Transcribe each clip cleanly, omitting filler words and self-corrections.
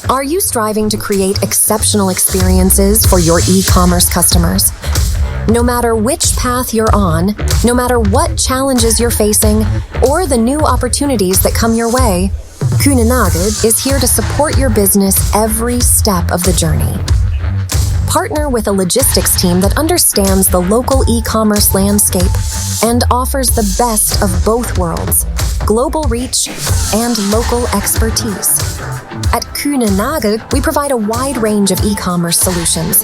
Are you striving to create exceptional experiences for your e-commerce customers? No matter which path you're on, no matter what challenges you're facing, or the new opportunities that come your way, Kuehne+Nagel is here to support your business every step of the journey. Partner with a logistics team that understands the local e-commerce landscape and offers the best of both worlds, global reach and local expertise. At Kuehne+Nagel, we provide a wide range of e-commerce solutions,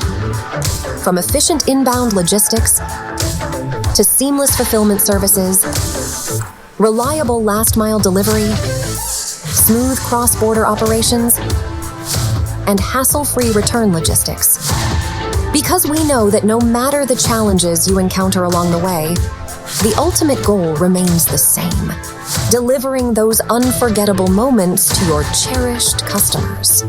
from efficient inbound logistics to seamless fulfillment services, reliable last-mile delivery, smooth cross-border operations, and hassle-free return logistics. Because we know that no matter the challenges you encounter along the way, the ultimate goal remains the same: delivering those unforgettable moments to your cherished customers.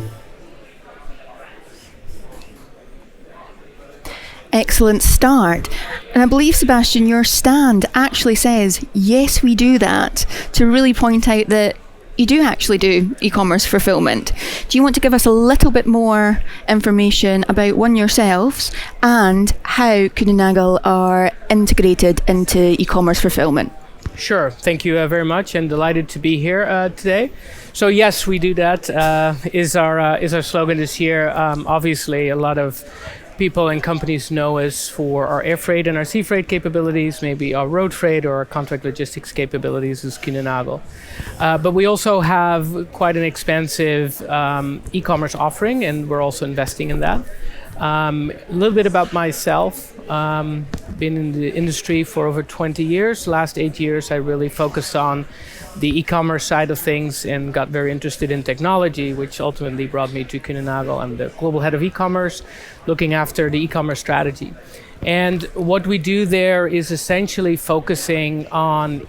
Excellent start. And I believe, Sebastian, your stand actually says, yes, we do that, to really point out that you do actually do e-commerce fulfillment. Do you want to give us a little bit more information about yourselves and how Kuehne+Nagel are integrated into e-commerce fulfillment? Sure. Thank you very much, and delighted to be here today. So yes, we do that. Is our slogan this year. Obviously, a lot of people and companies know us for our air freight and our sea freight capabilities, maybe our road freight or our contract logistics capabilities as Kuehne+Nagel. But we also have quite an expansive e-commerce offering, and we're also investing in that. A little bit about myself. Been in the industry for over 20 years. Last 8 years, I really focused on the e-commerce side of things and got very interested in technology, which ultimately brought me to Kuehne+Nagel. I'm the global head of e-commerce, looking after the e-commerce strategy. And what we do there is essentially focusing on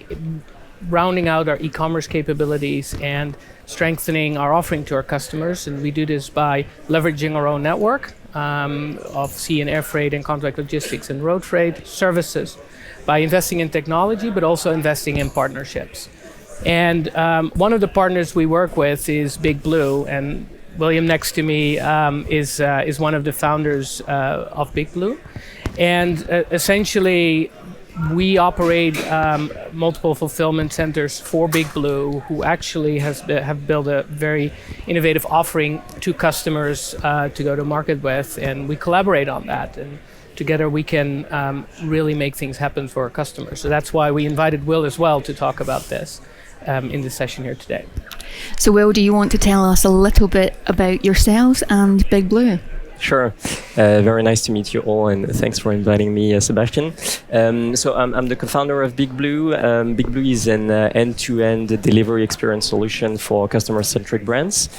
rounding out our e-commerce capabilities and strengthening our offering to our customers. And we do this by leveraging our own network of sea and air freight and contract logistics and road freight services, by investing in technology, but also investing in partnerships. And one of the partners we work with is BigBlue, and William next to me is one of the founders of BigBlue. And essentially, we operate multiple fulfillment centers for BigBlue, who actually have built a very innovative offering to customers to go to market with, and we collaborate on that. And together we can really make things happen for our customers. So that's why we invited Will as well to talk about this in this session here today. So Will, do you want to tell us a little bit about yourselves and BigBlue? Sure. Very nice to meet you all, and thanks for inviting me, Sebastian. So I'm the co-founder of BigBlue. BigBlue is an end-to-end delivery experience solution for customer-centric brands.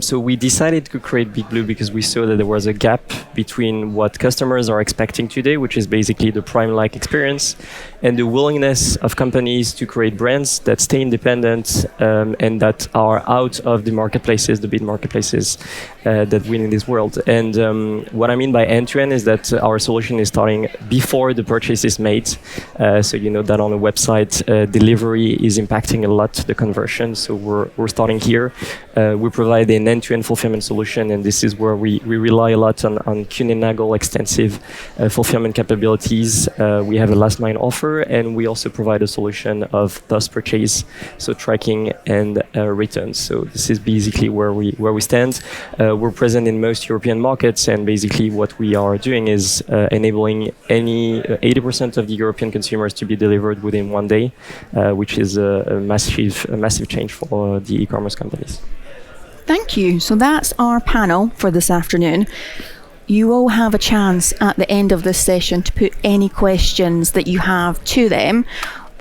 So we decided to create BigBlue because we saw that there was a gap between what customers are expecting today, which is basically the Prime-like experience, and the willingness of companies to create brands that stay independent and that are out of the marketplaces, the big marketplaces that win in this world. And what I mean by end-to-end is that our solution is starting before the purchase is made. So you know that on a website, delivery is impacting a lot the conversion. So we're starting here. We provide an end-to-end fulfillment solution, and this is where we rely a lot on Kuehne+Nagel extensive fulfillment capabilities. We have a last mile offer, and we also provide a solution of post-purchase, so tracking and returns. So this is basically where we stand. We're present in most European markets, and basically what we are doing is enabling 80% of the European consumers to be delivered within 1 day, which is a massive change for the e-commerce companies. Thank you. So that's our panel for this afternoon. You will have a chance at the end of this session to put any questions that you have to them.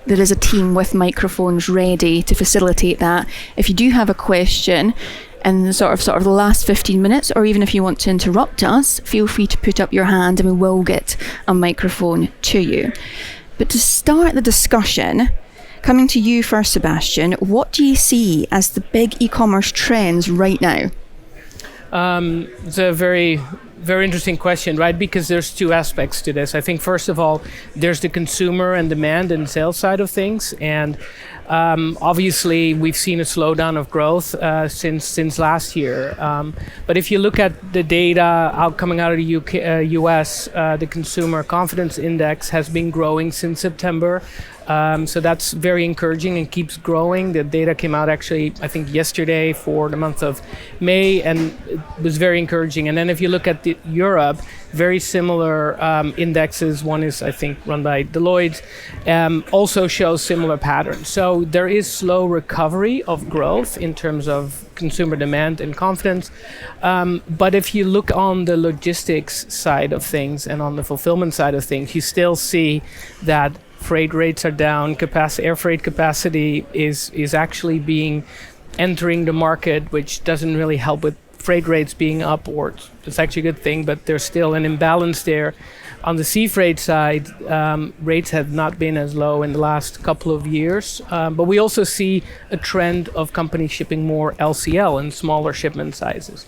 There is a team with microphones ready to facilitate that. If you do have a question in sort of the last 15 minutes, or even if you want to interrupt us, feel free to put up your hand and we will get a microphone to you. But to start the discussion, coming to you first, Sebastian, what do you see as the big e-commerce trends right now? It's a very very interesting question, right? Because there's two aspects to this. I think first of all, there's the consumer and demand and sales side of things, and obviously we've seen a slowdown of growth since last year. But if you look at the data coming out of the US, the Consumer Confidence Index has been growing since September. So that's very encouraging and keeps growing. The data came out actually, I think, yesterday for the month of May, and it was very encouraging. And then if you look at Europe, very similar indexes. One is, I think, run by Deloitte, also shows similar patterns. So there is slow recovery of growth in terms of consumer demand and confidence. But if you look on the logistics side of things and on the fulfillment side of things, you still see that freight rates are down. Air freight capacity is actually entering the market, which doesn't really help with freight rates being up, or it's actually a good thing, but there's still an imbalance there. On the sea freight side, rates have not been as low in the last couple of years, but we also see a trend of companies shipping more LCL and smaller shipment sizes.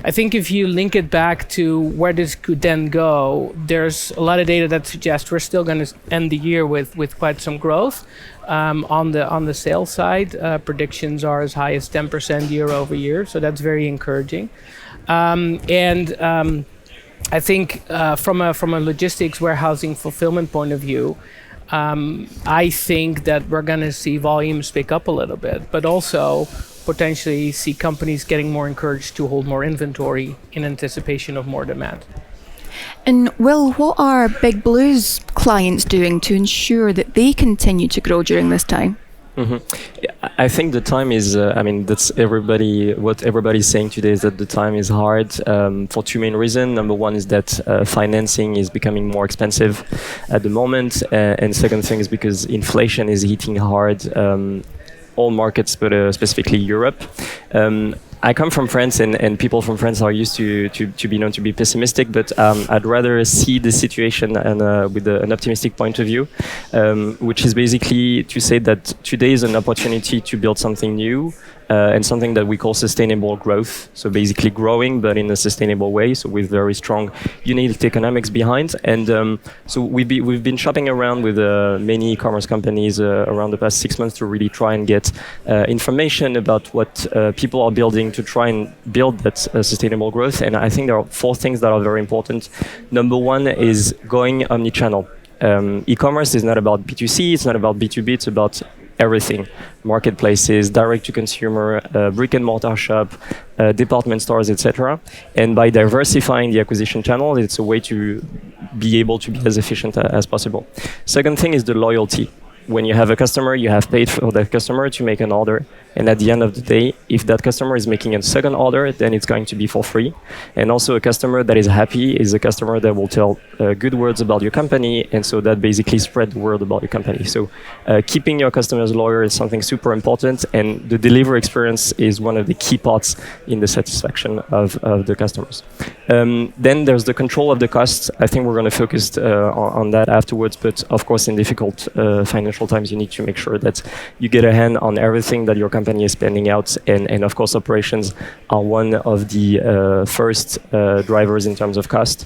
I think if you link it back to where this could then go, there's a lot of data that suggests we're still going to end the year with quite some growth. On the sales side, predictions are as high as 10% year over year, so that's very encouraging. I think from a logistics, warehousing, fulfillment point of view, I think that we're going to see volumes pick up a little bit, but also potentially see companies getting more encouraged to hold more inventory in anticipation of more demand. And Will, what are BigBlue's clients doing to ensure that they continue to grow during this time? Mm-hmm. I think the time is, that's what everybody's saying today is that the time is hard for two main reasons. Number one is that financing is becoming more expensive at the moment. And second thing is because inflation is hitting hard all markets, but specifically Europe. I come from France, and people from France are used to be known to be pessimistic, but I'd rather see the situation with an optimistic point of view, which is basically to say that today is an opportunity to build something new and something that we call sustainable growth. So basically growing, but in a sustainable way, so with very strong unit economics behind. And so we've been shopping around with many e-commerce companies around the past 6 months to really try and get information about what people are building to try and build that sustainable growth. And I think there are 4 things that are very important. Number one is going omnichannel. E-commerce is not about B2C, it's not about B2B, it's about everything. Marketplaces, direct to consumer, brick and mortar shop, department stores, etc. And by diversifying the acquisition channel, it's a way to be able to be as efficient as possible. Second thing is the loyalty. When you have a customer, you have paid for that customer to make an order. And at the end of the day, if that customer is making a second order, then it's going to be for free. And also a customer that is happy is a customer that will tell good words about your company. And so that basically spread the word about your company. So keeping your customers loyal is something super important. And the delivery experience is one of the key parts in the satisfaction of the customers. Then there's the control of the costs. I think we're going to focus on that afterwards. But of course, in difficult financial times, you need to make sure that you get a hand on everything that your company is spending out, and of course operations are one of the first drivers in terms of cost.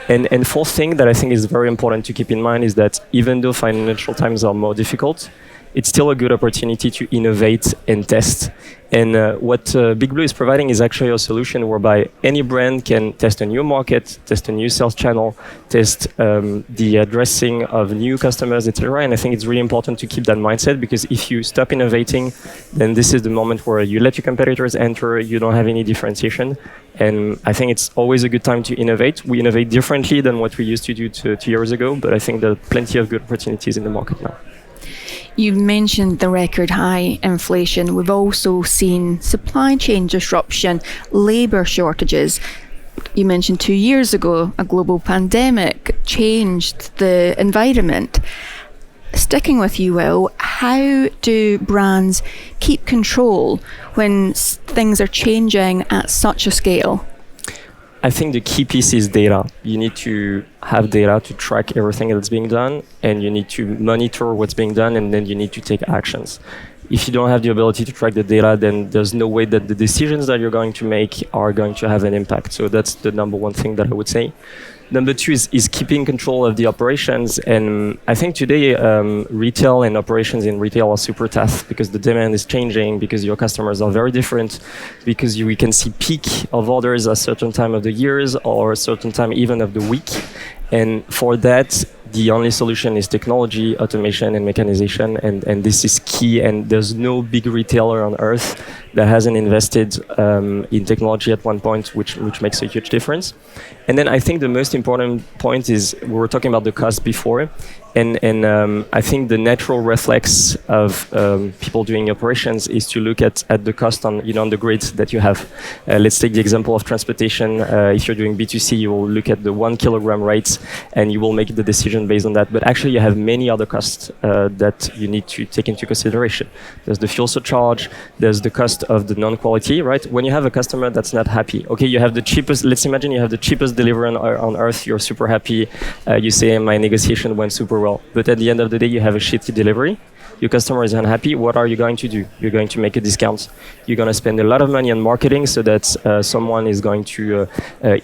And fourth thing that I think is very important to keep in mind is that even though financial times are more difficult, it's still a good opportunity to innovate and test. And what BigBlue is providing is actually a solution whereby any brand can test a new market, test a new sales channel, test the addressing of new customers, etc. And I think it's really important to keep that mindset, because if you stop innovating, then this is the moment where you let your competitors enter, you don't have any differentiation. And I think it's always a good time to innovate. We innovate differently than what we used to do 2 years ago, but I think there are plenty of good opportunities in the market now. You mentioned the record high inflation. We've also seen supply chain disruption, labour shortages. You mentioned 2 years ago, a global pandemic changed the environment. Sticking with you, Will, how do brands keep control when things are changing at such a scale? I think the key piece is data. You need to have data to track everything that's being done, and you need to monitor what's being done, and then you need to take actions. if you don't have the ability to track the data, then there's no way that the decisions that you're going to make are going to have an impact. So that's the number one thing that I would say. Number two is keeping control of the operations. And I think today retail and operations in retail are super tough because the demand is changing, because your customers are very different, because we can see peak of orders at a certain time of the years or a certain time even of the week. And for that, the only solution is technology, automation, and mechanization, and this is key. And there's no big retailer on earth that hasn't invested in technology at one point, which makes a huge difference. And then I think the most important point is, we were talking about the cost before, and I think the natural reflex of people doing operations is to look at the cost on the grids that you have. Let's take the example of transportation. If you're doing B2C, you will look at the 1 kilogram rates, and you will make the decision based on that. But actually, you have many other costs that you need to take into consideration. There's the fuel surcharge. There's the cost of the non-quality, right? When you have a customer that's not happy, okay, you have the cheapest. Let's imagine you have the cheapest delivery on earth. You're super happy. You say my negotiation went super well, but at the end of the day, you have a shitty delivery. Your customer is unhappy. What are you going to do? You're going to make a discount. You're going to spend a lot of money on marketing so that someone is going to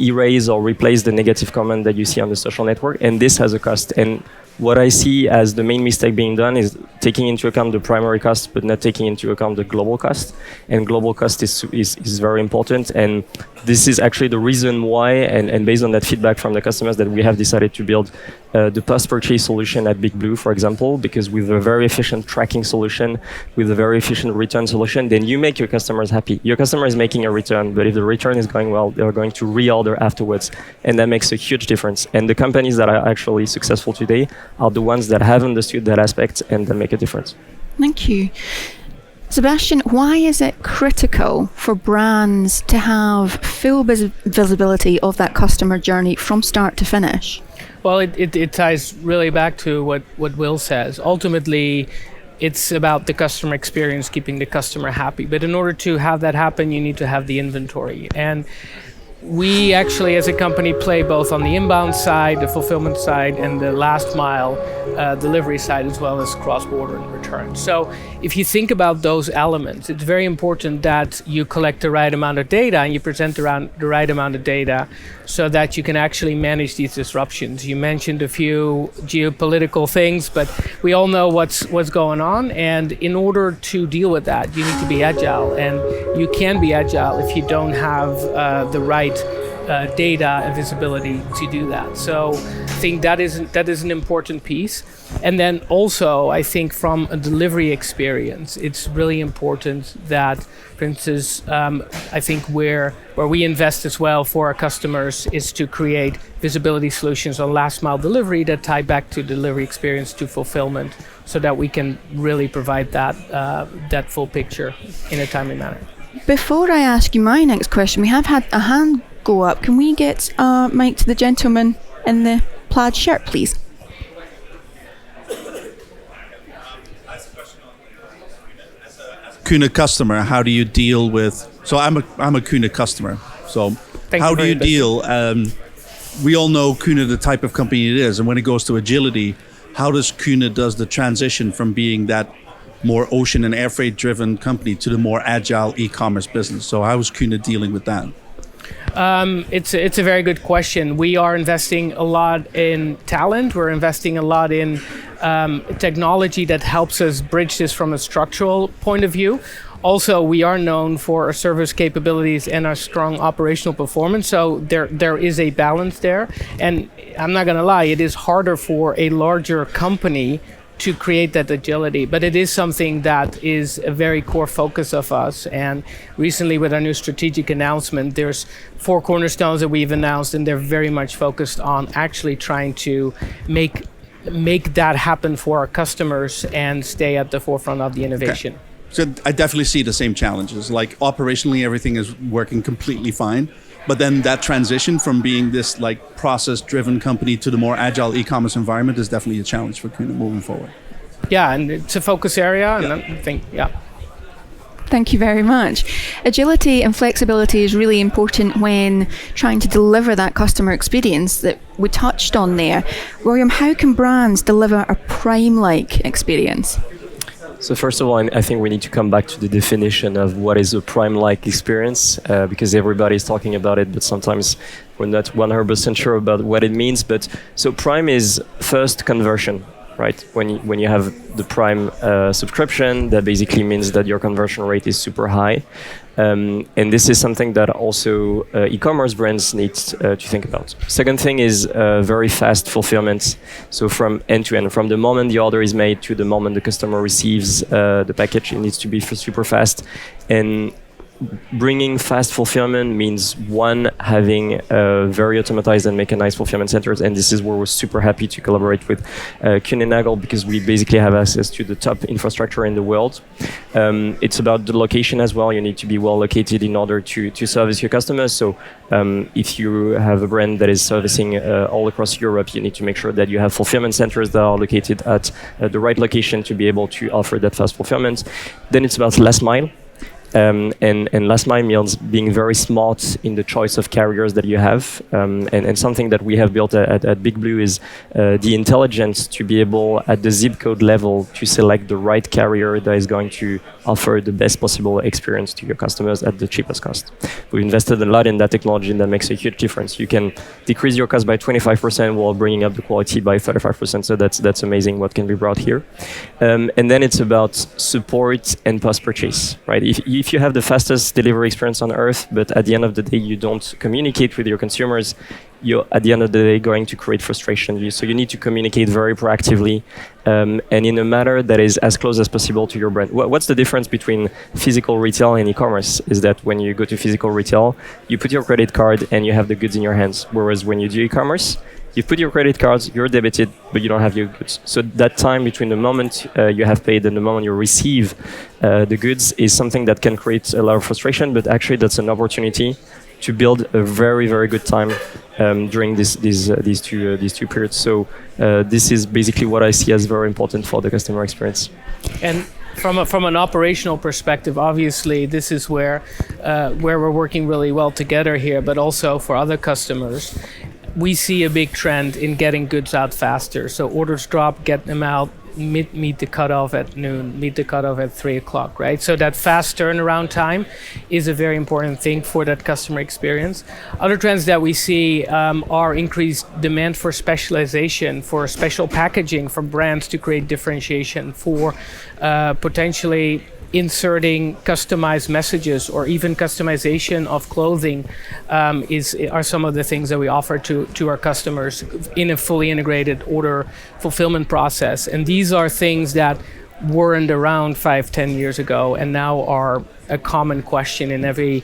erase or replace the negative comment that you see on the social network. And this has a cost. And what I see as the main mistake being done is taking into account the primary cost, but not taking into account the global cost. And global cost is very important. And this is actually the reason why, and based on that feedback from the customers, that we have decided to build the post-purchase solution at BigBlue, for example, because with a very efficient tracking solution, with a very efficient return solution, then you make your customers happy. Your customer is making a return, but if the return is going well, they're going to reorder afterwards. And that makes a huge difference. And the companies that are actually successful today are the ones that have understood that aspect and that make a difference. Thank you. Sebastian, why is it critical for brands to have full visibility of that customer journey from start to finish? Well, it ties really back to what Will says. Ultimately, it's about the customer experience, keeping the customer happy. But in order to have that happen, you need to have the inventory. And we actually, as a company, play both on the inbound side, the fulfillment side, and the last mile delivery side, as well as cross-border and return. So if you think about those elements, it's very important that you collect the right amount of data and you present around the right amount of data so that you can actually manage these disruptions. You mentioned a few geopolitical things, but we all know what's going on. And in order to deal with that, you need to be agile. And you can be agile if you don't have the right data and visibility to do that. So I think that is an important piece. And then also, I think from a delivery experience, it's really important that, for instance, I think where we invest as well for our customers is to create visibility solutions on last mile delivery that tie back to delivery experience, to fulfillment, so that we can really provide that full picture in a timely manner. Before I ask you my next question, we have had a hand go up. Can we get mic to the gentleman in the plaid shirt, please? Kuehne customer, how do you deal with? So I'm a Kuehne customer. So how do you deal? We all know Kuehne, the type of company it is, and when it goes to agility, how does Kuehne does the transition from being that more ocean and air freight driven company to the more agile e-commerce business? So how is Kuehne dealing with that? It's a very good question. We are investing a lot in talent. We're investing a lot in technology that helps us bridge this from a structural point of view. Also, we are known for our service capabilities and our strong operational performance. So there is a balance there. And I'm not going to lie, it is harder for a larger company to create that agility, but it is something that is a very core focus of us. And recently with our new strategic announcement, there's 4 cornerstones that we've announced, and they're very much focused on actually trying to make that happen for our customers and stay at the forefront of the innovation. Okay. So I definitely see the same challenges. Like operationally, everything is working completely fine. But then that transition from being this like process-driven company to the more agile e-commerce environment is definitely a challenge for Kuehne moving forward. Yeah, and it's a focus area, Yeah. and I think, yeah. Thank you very much. Agility and flexibility is really important when trying to deliver that customer experience that we touched on there. William, how can brands deliver a Prime-like experience? So first of all, I think we need to come back to the definition of what is a Prime-like experience, because everybody's talking about it, but sometimes we're not 100% sure about what it means. But so Prime is first conversion, right? When you have the Prime subscription, that basically means that your conversion rate is super high. And this is something that also e-commerce brands need to think about. Second thing is very fast fulfillment. So from end to end, from the moment the order is made to the moment the customer receives the package, it needs to be super fast. And bringing fast fulfillment means, one, having very automatized and mechanized fulfillment centers, and this is where we're super happy to collaborate with Kuehne+Nagel, because we basically have access to the top infrastructure in the world. It's about the location as well. You need to be well located in order to service your customers. So if you have a brand that is servicing all across Europe, you need to make sure that you have fulfillment centers that are located at the right location to be able to offer that fast fulfillment. Then it's about last mile. And last mile means being very smart in the choice of carriers that you have. And something that we have built at BigBlue is the intelligence to be able, at the zip code level, to select the right carrier that is going to offer the best possible experience to your customers at the cheapest cost. We've invested a lot in that technology, and that makes a huge difference. You can decrease your cost by 25% while bringing up the quality by 35%. So that's amazing what can be brought here. And then it's about support and post-purchase, right? If you have the fastest delivery experience on earth, but at the end of the day you don't communicate with your consumers, you're at the end of the day going to create frustration. So you need to communicate very proactively and in a manner that is as close as possible to your brand. What's the difference between physical retail and e-commerce is that when you go to physical retail, you put your credit card and you have the goods in your hands. Whereas when you do e-commerce, you put your credit cards, you're debited, but you don't have your goods. So that time between the moment you have paid and the moment you receive the goods is something that can create a lot of frustration, but actually that's an opportunity to build a very, very good time during these two periods. So this is basically what I see as very important for the customer experience. And from an operational perspective, obviously, this is where we're working really well together here, but also for other customers. We see a big trend in getting goods out faster. So orders drop, get them out, meet the cutoff at noon, meet the cutoff at 3 o'clock, right? So that fast turnaround time is a very important thing for that customer experience. Other trends that we see are increased demand for specialization, for special packaging, for brands to create differentiation, for potentially inserting customized messages or even customization of clothing are some of the things that we offer to our customers in a fully integrated order fulfillment process. And these are things that weren't around 5-10 years ago and now are a common question in every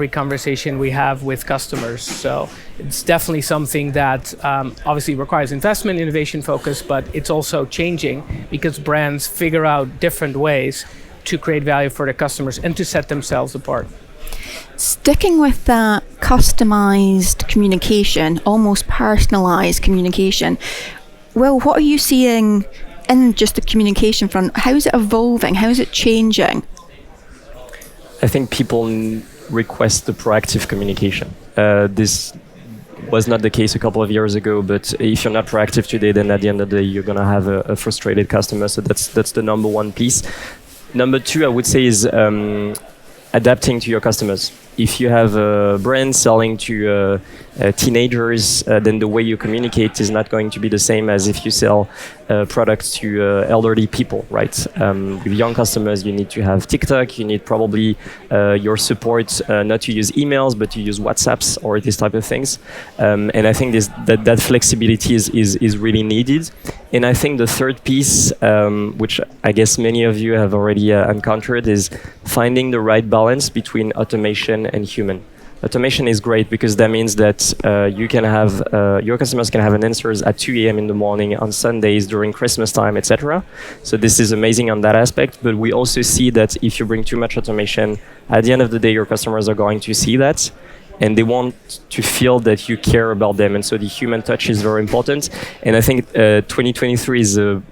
conversation we have with customers. So it's definitely something that obviously requires investment, innovation focus, but it's also changing because brands figure out different ways to create value for their customers and to set themselves apart. Sticking with that customized communication, almost personalized communication, well, what are you seeing in just the communication front? How is it evolving? How is it changing? I think people request the proactive communication. This was not the case a couple of years ago, but if you're not proactive today, then at the end of the day, you're going to have a frustrated customer. So that's the number one piece. Number two, I would say, is adapting to your customers. If you have a brand selling to teenagers, then the way you communicate is not going to be the same as if you sell products to elderly people, right? With young customers, you need to have TikTok. You need probably your support not to use emails, but to use WhatsApps or this type of things. And I think that flexibility is really needed. And I think the third piece, which I guess many of you have already encountered, is finding the right balance between automation and human. Automation is great because that means that you can have your customers can have an answers at 2 a.m. in the morning on Sundays during Christmas time, etc. So this is amazing on that aspect. But we also see that if you bring too much automation, at the end of the day, your customers are going to see that, and they want to feel that you care about them. And so the human touch is very important. And I think 2023 is a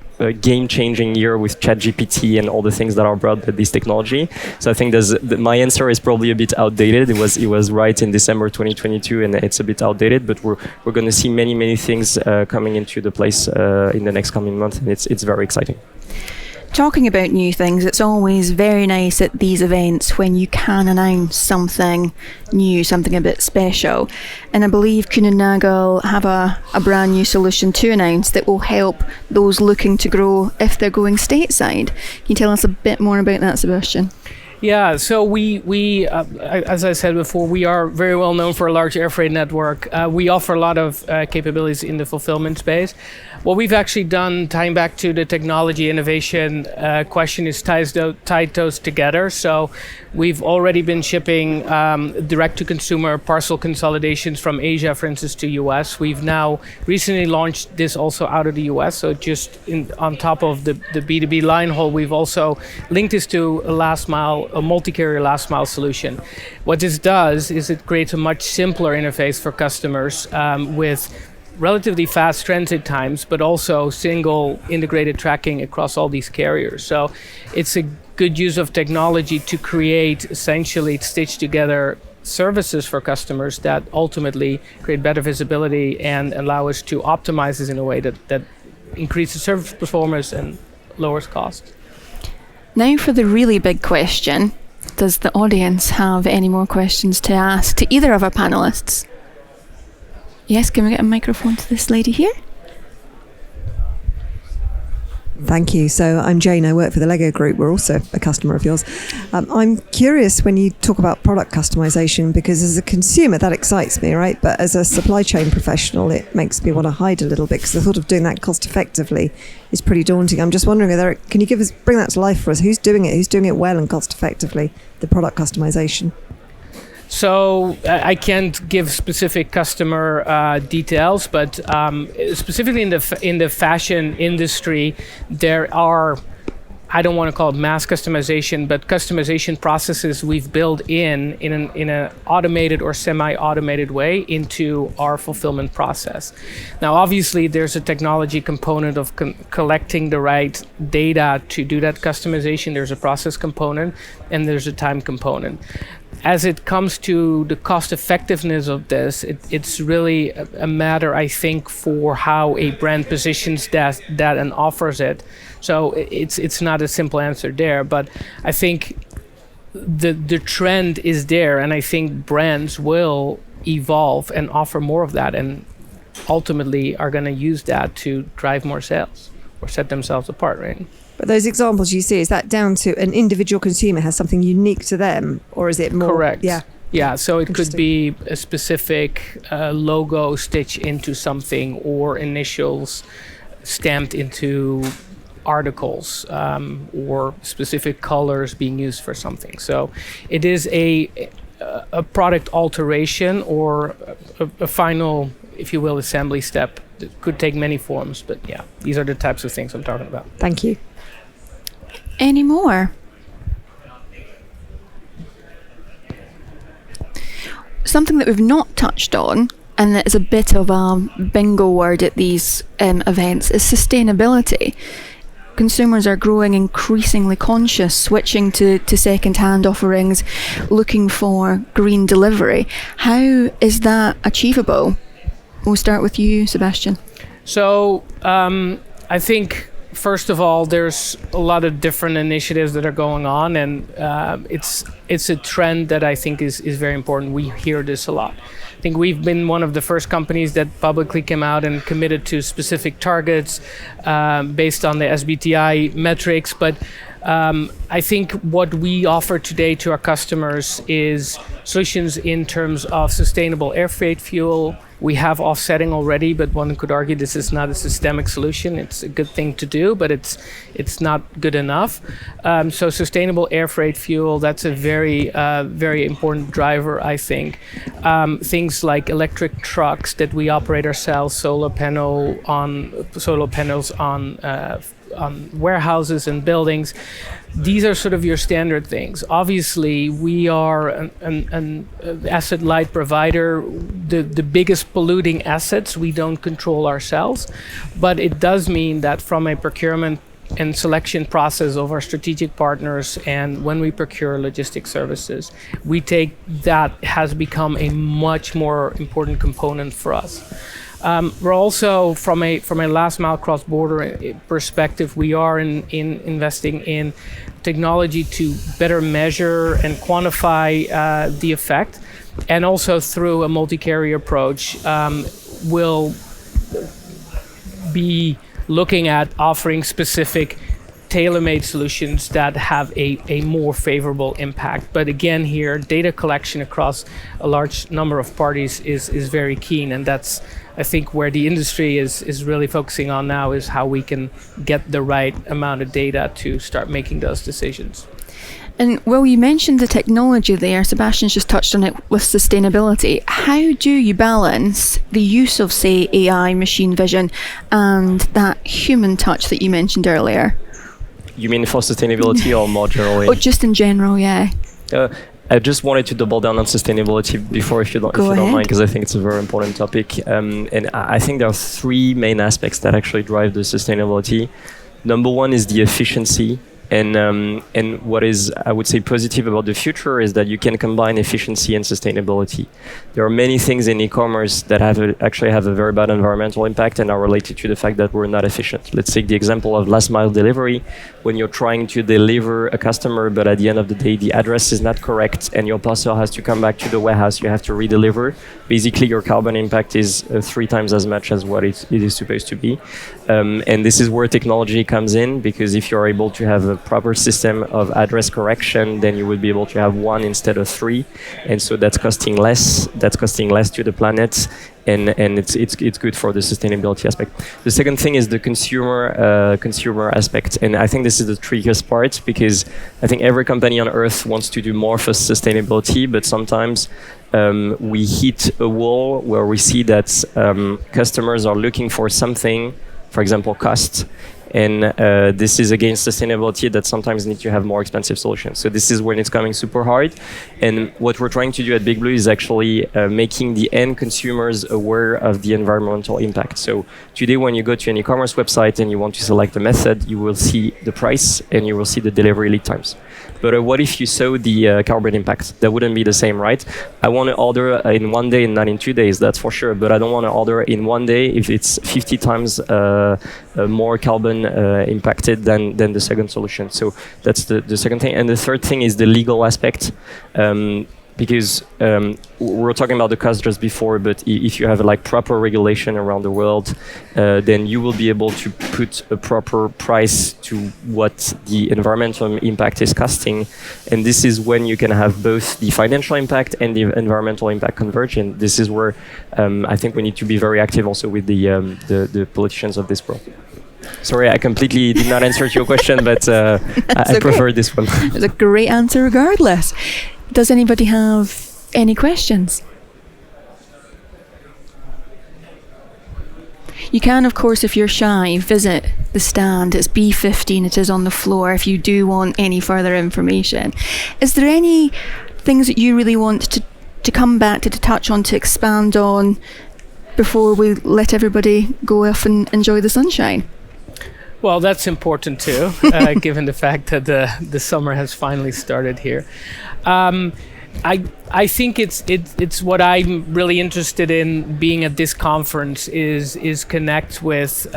game-changing year with ChatGPT and all the things that are brought with this technology. So I think my answer is probably a bit outdated. It was right in December 2022, and it's a bit outdated. But we're going to see many things coming into the place in the next coming month, and it's very exciting. talking about new things, it's always very nice at these events when you can announce something new, something a bit special. And I believe Kuehne+Nagel have a brand new solution to announce that will help those looking to grow if they're going stateside. Can you tell us a bit more about that, Sebastian? Yeah, so we as I said before, we are very well known for a large air freight network. We offer a lot of capabilities in the fulfillment space. What we've actually done, tying back to the technology innovation question, is tied those together. So we've already been shipping direct-to-consumer parcel consolidations from Asia, for instance, to US. We've now recently launched this also out of the US. So just on top of the B2B line haul, we've also linked this to a multi-carrier last mile solution. What this does is it creates a much simpler interface for customers with relatively fast transit times, but also single integrated tracking across all these carriers. So it's a good use of technology to create essentially stitched together services for customers that ultimately create better visibility and allow us to optimize this in a way that increases service performance and lowers cost. Now for the really big question. Does the audience have any more questions to ask to either of our panelists? Yes, can we get a microphone to this lady here? Thank you. So I'm Jane. I work for the Lego Group. We're also a customer of yours. I'm curious when you talk about product customization, because as a consumer, that excites me, right? But as a supply chain professional, it makes me want to hide a little bit, because the thought of doing that cost effectively is pretty daunting. I'm just wondering, can you bring that to life for us? Who's doing it? Who's doing it well and cost effectively, the product customization? So I can't give specific customer details, but specifically in the fashion industry, there are, I don't want to call it mass customization, but customization processes we've built in an automated or semi-automated way into our fulfillment process. Now, obviously, there's a technology component of collecting the right data to do that customization. There's a process component, and there's a time component. As it comes to the cost effectiveness of this, it's really a matter, I think, for how a brand positions that and offers it. So it's not a simple answer there, but I think the trend is there, and I think brands will evolve and offer more of that, and ultimately are going to use that to drive more sales or set themselves apart, right? But those examples you see, is that down to an individual consumer has something unique to them, or is it more? Correct. Yeah. Yeah, so it could be a specific logo stitched into something, or initials stamped into articles, or specific colors being used for something. So it is a product alteration or a final, if you will, assembly step that could take many forms. But yeah, these are the types of things I'm talking about. Thank you. Any more? Something that we've not touched on, and that is a bit of a bingo word at these events, is sustainability. Consumers are growing increasingly conscious, switching to second-hand offerings, looking for green delivery. How is that achievable? We'll start with you, Sebastian. So I think, first of all, there's a lot of different initiatives that are going on, and it's a trend that I think is very important. We hear this a lot. I think we've been one of the first companies that publicly came out and committed to specific targets based on the SBTi metrics. But I think what we offer today to our customers is solutions in terms of sustainable air freight fuel. We have offsetting already, but one could argue this is not a systemic solution. It's a good thing to do, but it's not good enough. So sustainable air freight fuel, that's a very, very important driver, I think. Things like electric trucks that we operate ourselves, solar panels on warehouses and buildings. These are sort of your standard things. Obviously, we are an asset-light provider. The biggest polluting assets we don't control ourselves, but it does mean that from a procurement and selection process of our strategic partners, and when we procure logistic services, we take that has become a much more important component for us. We're also, from a last mile cross border perspective, we are investing in technology to better measure and quantify the effect, and also through a multi-carrier approach, we'll be looking at offering specific tailor-made solutions that have a more favorable impact. But again, here, data collection across a large number of parties is very keen, and that's, I think, where the industry is really focusing on now, is how we can get the right amount of data to start making those decisions. And well, you mentioned the technology there. Sebastian's just touched on it with sustainability. How do you balance the use of, say, AI, machine vision, and that human touch that you mentioned earlier? You mean for sustainability or more generally? Oh, just in general, yeah. I just wanted to double down on sustainability before, if you don't mind, because I think it's a very important topic. And I think there are three main aspects that actually drive the sustainability. Number one is the efficiency. And what is, I would say, positive about the future is that you can combine efficiency and sustainability. There are many things in e-commerce that actually have a very bad environmental impact and are related to the fact that we're not efficient. Let's take the example of last mile delivery. When you're trying to deliver a customer, but at the end of the day, the address is not correct and your parcel has to come back to the warehouse, you have to redeliver. Basically, your carbon impact is 3 times as much as what it is supposed to be. And this is where technology comes in, because if you're able to have a proper system of address correction, then you will be able to have 1 instead of 3, and so that's costing less to the planet, and it's good for the sustainability aspect. The second thing is the consumer aspect, and I think this is the trickiest part, because I think every company on earth wants to do more for sustainability, but sometimes we hit a wall where we see that customers are looking for something, for example, cost. And this is against sustainability that sometimes need to have more expensive solutions. So this is when it's coming super hard. And what we're trying to do at BigBlue is actually making the end consumers aware of the environmental impact. So today, when you go to an e-commerce website and you want to select the method, you will see the price and you will see the delivery lead times. But what if you saw the carbon impact? That wouldn't be the same, right? I want to order in 1 day and not in 2 days, that's for sure. But I don't want to order in 1 day if it's 50 times more carbon impacted than the second solution. So that's the second thing. And the third thing is the legal aspect. Because we were talking about the cost just before, but if you have like proper regulation around the world, then you will be able to put a proper price to what the environmental impact is costing. And this is when you can have both the financial impact and the environmental impact convergent. This is where I think we need to be very active also with the politicians of this world. Sorry, I completely did not answer to your question, but I prefer this one. It's a great answer regardless. Does anybody have any questions? You can, of course, if you're shy, visit the stand. It's B15. It is on the floor if you do want any further information. Is there any things that you really want to come back to touch on, to expand on before we let everybody go off and enjoy the sunshine? Well, that's important too, given the fact that the summer has finally started here. I think it's what I'm really interested in being at this conference is connect with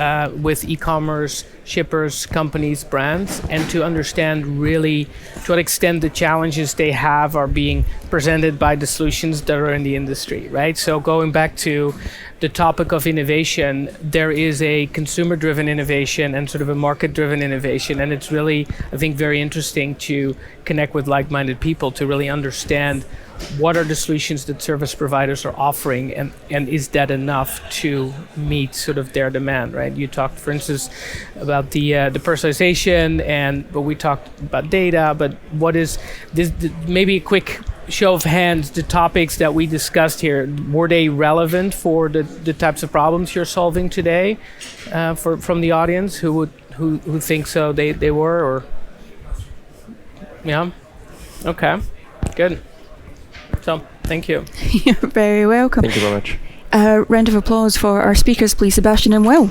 e-commerce shippers, companies, brands, and to understand really to what extent the challenges they have are being presented by the solutions that are in the industry, right? So going back to the topic of innovation, there is a consumer-driven innovation and sort of a market-driven innovation, and it's really, I think, very interesting to connect with like-minded people to really understand what are the solutions that service providers are offering, and is that enough to meet sort of their demand, right? You talked, for instance, about the personalization, but we talked about data, but what is this? Maybe a quick show of hands, the topics that we discussed here, were they relevant for the types of problems you're solving today? From the audience, who think so? They were, or yeah, okay, good. So, thank you. You're very welcome. Thank you very much. A round of applause for our speakers, please, Sebastian and Will.